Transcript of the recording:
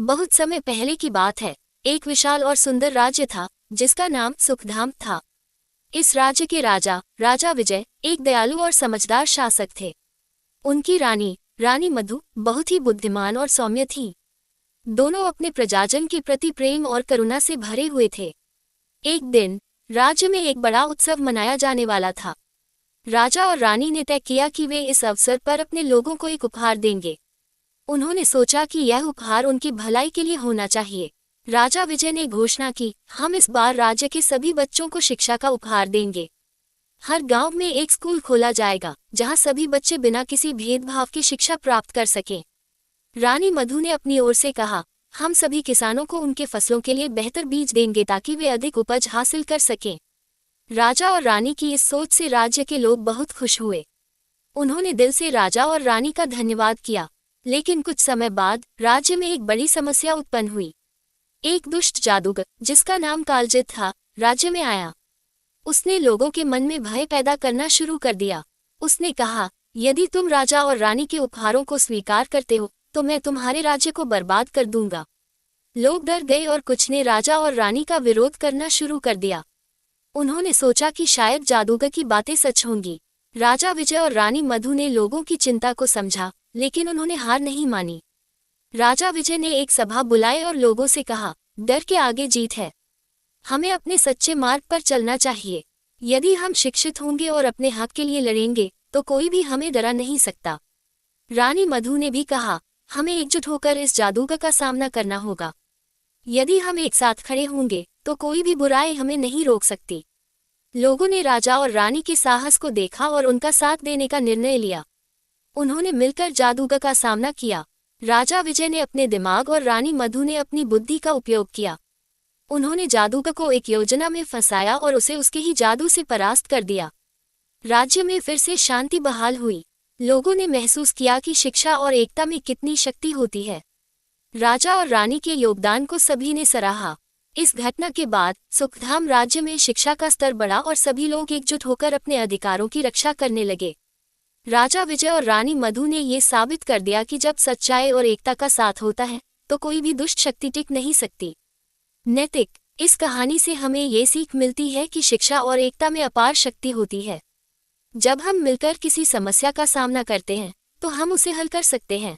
बहुत समय पहले की बात है। एक विशाल और सुंदर राज्य था जिसका नाम सुखधाम था। इस राज्य के राजा विजय एक दयालु और समझदार शासक थे। उनकी रानी मधु बहुत ही बुद्धिमान और सौम्य थी। दोनों अपने प्रजाजन के प्रति प्रेम और करुणा से भरे हुए थे। एक दिन राज्य में एक बड़ा उत्सव मनाया जाने वाला था। राजा और रानी ने तय किया कि वे इस अवसर पर अपने लोगों को एक उपहार देंगे। उन्होंने सोचा कि यह उपहार उनकी भलाई के लिए होना चाहिए। राजा विजय ने घोषणा की, हम इस बार राज्य के सभी बच्चों को शिक्षा का उपहार देंगे। हर गांव में एक स्कूल खोला जाएगा जहां सभी बच्चे बिना किसी भेदभाव की शिक्षा प्राप्त कर सकें। रानी मधु ने अपनी ओर से कहा, हम सभी किसानों को उनके फसलों के लिए बेहतर बीज देंगे ताकि वे अधिक उपज हासिल कर सकें। राजा और रानी की इस सोच से राज्य के लोग बहुत खुश हुए। उन्होंने दिल से राजा और रानी का धन्यवाद किया। लेकिन कुछ समय बाद राज्य में एक बड़ी समस्या उत्पन्न हुई। एक दुष्ट जादूगर जिसका नाम कालजित था, राज्य में आया। उसने लोगों के मन में भय पैदा करना शुरू कर दिया। उसने कहा, यदि तुम राजा और रानी के उपहारों को स्वीकार करते हो तो मैं तुम्हारे राज्य को बर्बाद कर दूंगा। लोग डर गए और कुछ ने राजा और रानी का विरोध करना शुरू कर दिया। उन्होंने सोचा कि शायद जादूगर की बातें सच होंगी। राजा विजय और रानी मधु ने लोगों की चिंता को समझा, लेकिन उन्होंने हार नहीं मानी। राजा विजय ने एक सभा बुलाई और लोगों से कहा, डर के आगे जीत है। हमें अपने सच्चे मार्ग पर चलना चाहिए। यदि हम शिक्षित होंगे और अपने हक के लिए लड़ेंगे तो कोई भी हमें डरा नहीं सकता। रानी मधु ने भी कहा, हमें एकजुट होकर इस जादूगर का सामना करना होगा। यदि हम एक साथ खड़े होंगे तो कोई भी बुराई हमें नहीं रोक सकती। लोगों ने राजा और रानी के साहस को देखा और उनका साथ देने का निर्णय लिया। उन्होंने मिलकर जादूगर का सामना किया। राजा विजय ने अपने दिमाग और रानी मधु ने अपनी बुद्धि का उपयोग किया। उन्होंने जादूगर को एक योजना में फंसाया और उसे उसके ही जादू से परास्त कर दिया। राज्य में फिर से शांति बहाल हुई। लोगों ने महसूस किया कि शिक्षा और एकता में कितनी शक्ति होती है। राजा और रानी के योगदान को सभी ने सराहा। इस घटना के बाद सुखधाम राज्य में शिक्षा का स्तर बढ़ा और सभी लोग एकजुट होकर अपने अधिकारों की रक्षा करने लगे। राजा विजय और रानी मधु ने ये साबित कर दिया कि जब सच्चाई और एकता का साथ होता है तो कोई भी दुष्ट शक्ति टिक नहीं सकती। नैतिक, इस कहानी से हमें ये सीख मिलती है कि शिक्षा और एकता में अपार शक्ति होती है। जब हम मिलकर किसी समस्या का सामना करते हैं तो हम उसे हल कर सकते हैं।